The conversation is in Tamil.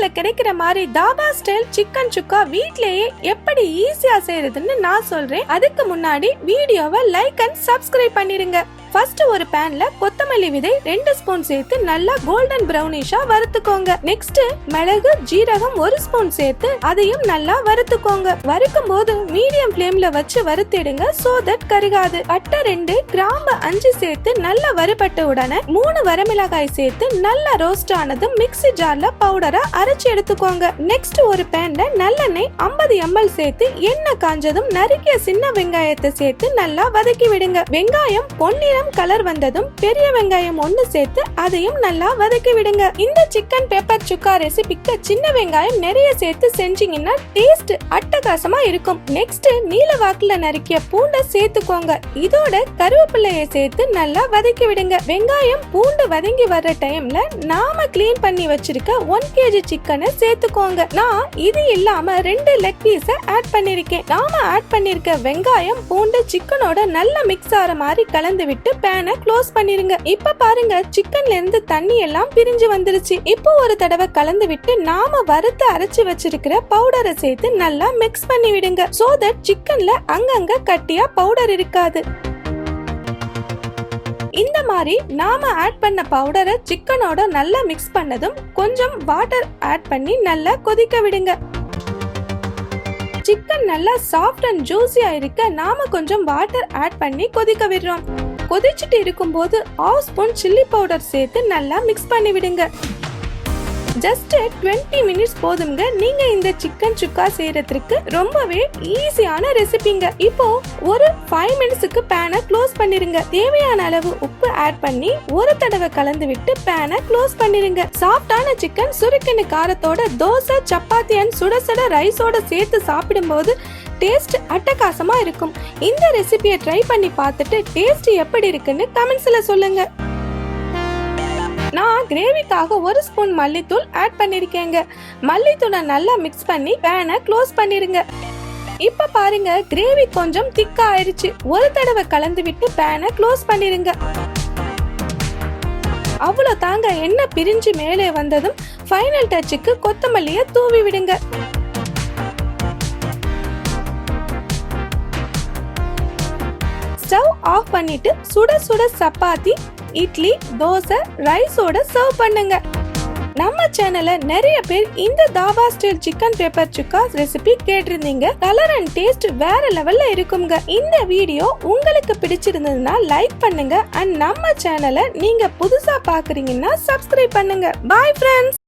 கடைகள்ல கிடைக்கிற மாதிரி தாபா ஸ்டைல் சிக்கன் சுக்கா வீட்லயே எப்படி ஈஸியா செய்யறதுன்னு நான் சொல்றேன். அதுக்கு முன்னாடி வீடியோவை லைக் அண்ட் சப்ஸ்கிரைப் பண்ணிருங்க. ஃபர்ஸ்ட் ஒரு பேன்ல கொத்தமல்லி விதை 2 ஸ்பூன் சேர்த்து நல்லா கோல்டன் பிரவுனிஷா வறுத்துக்கோங்க. நெக்ஸ்ட் மிளகு ஜீரகம் 1 ஸ்பூன் சேர்த்து அதையும் நல்லா வறுத்துக்கோங்க. வறுக்கும் போது மீடியம் ஃப்ளேம்ல வச்சு வறுத்திடுங்க, சோ தட் கருகாது. பட்டை 2, கிராம்பு 5 சேர்த்து நல்லா வறுபட்ட உடனே 3 வரமிளகாய் சேர்த்து நல்லா ரோஸ்ட் ஆனதும் மிக்ஸி ஜார்ல பவுடரா அரைச்சு எடுத்துக்கோங்க. நெக்ஸ்ட் ஒரு பேன்ல நல்லெண்ணெய் 50 ml சேர்த்து எண்ணெய் காஞ்சதும் நறுக்கிய சின்ன வெங்காயத்தை சேர்த்து நல்லா வதக்கி விடுங்க. வெங்காயம் பொன்னிறம் கலர் வந்ததும் பெரிய வெங்காயம் 1 சேர்த்து அதையும் நல்லா வதக்கி விடுங்க. இந்த சிக்கன் பெப்பர் சுக்கா ரெசிபிக்கு சின்ன வெங்காயம் நிறைய சேர்த்து செஞ்சீங்கன்னா டேஸ்ட் அட்டகாசமா இருக்கும். நெக்ஸ்ட் நீல வாக்குல நறுக்கிய பூண்டை சேர்த்துக்கோங்க. இதோட கருவேப்பிலையை சேர்த்து நல்லா வதக்கி விடுங்க. வெங்காயம் பூண்டு வதங்கி வர்ற டைம்ல நாம கிளீன் பண்ணி வச்சிருக்க 1 kg சிக்கனை சேர்த்துக்கோங்க. நான் இது இல்லாம 2 லெக் பீஸை ஆட் பண்ணிருக்கேன். நாம ஆட் பண்ணிருக்க வெங்காயம் பூண்டு சிக்கனோட நல்லா மிக்ஸ் ஆற மாதிரி கலந்து விட்டு பேனை க்ளோஸ் பண்ணிருங்க. இப்ப பாருங்க சிக்கன்ல இருந்து தண்ணி எல்லாம் பிரிஞ்சு வந்துருச்சு. இப்போ ஒரு தடவை கலந்து விட்டு நாம வறுத்து அரைச்சு வச்சிருக்கிற பவுடரை சேர்த்து நல்லா மிக்ஸ் பண்ணி விடுங்க. சோ தட் சிக்கன்ல அங்கங்க கட்டியா பவுடர் இருக்காது. இந்த மாதிரி நாம ஆட் பண்ண பவுடரை சிக்கனோட நல்லா மிக்ஸ் பண்ணதும் கொஞ்சம் வாட்டர் ஆட் பண்ணி நல்லா கொதிக்க விடுங்க. சிக்கன் நல்லா சாஃப்ட் அண்ட் ஜூசியா இருக்க நாம கொஞ்சம் வாட்டர் ஆட் பண்ணி கொதிக்க விடுறோம். கொதிச்சுட்டு இருக்கும் போது 1/2 ஸ்பூன் சில்லி பவுடர் சேர்த்து நல்லா மிக்ஸ் பண்ணி விடுங்க. ஜஸ்ட் 20 மினிட்ஸ் போதுங்க. நீங்க இந்த சிக்கன் சுக்கா செய்யறதுக்கு ரொம்பவே ஈஸியான ரெசிபிங்க. இப்போ ஒரு 5 மினிட்ஸ்க்கு பேனை க்ளோஸ் பண்ணிருங்க. தேவையான அளவு உப்பு ஆட் பண்ணி ஒரு தடவை கலந்து விட்டு பேனை க்ளோஸ் பண்ணிருங்க. சாஃப்டான சிக்கன் சுருக்கின காரத்தோட தோசை சப்பாத்தி அண்ட் சுட சுட ரைஸோட சேர்த்து சாப்பிடும்போது டேஸ்ட் அட்டகாசமா இருக்கும். இந்த ரெசிபியை ட்ரை பண்ணி பார்த்துட்டு டேஸ்ட் எப்படி இருக்குன்னு கமெண்ட்ஸ்ல சொல்லுங்க. நான் கிரேவிக்காக 1 ஸ்பூன் மல்லித்தூள் ஆட் பண்ணிருக்கேங்க. மல்லித்தூளை நல்லா மிக்ஸ் பண்ணி பேனை க்ளோஸ் பண்ணிருங்க. இப்ப பாருங்க கிரேவி கொஞ்சம் திக்கா ஆயிடுச்சு. ஒரு தடவை கலந்து விட்டு பேனை க்ளோஸ் பண்ணிருங்க. அவ்வளவு தாங்க. எண்ணெய் பிரிஞ்சு மேலே வந்ததும் ஃபைனல் டச்சுக்கு கொத்தமல்லியை தூவி விடுங்க. ஸ்டவ் ஆஃப் பண்ணிட்டு சுட சுட சப்பாத்தி இட்லி தோசை ரைஸோட சர்வ் பண்ணுங்க. நம்ம சேனல்ல நிறைய பேர் இந்த தாபா ஸ்டைல் சிக்கன் பெப்பர் சுக்கா ரெசிபி கேட்டிருந்தீங்க. கலர் அண்ட் டேஸ்ட் வேற லெவல்ல இருக்குங்க. இந்த வீடியோ உங்களுக்கு பிடிச்சிருந்ததுன்னா லைக் பண்ணுங்க அண்ட் நம்ம சேனலை நீங்க புதுசா பாக்குறீங்கன்னா சப்ஸ்கிரைப் பண்ணுங்க. Bye friends.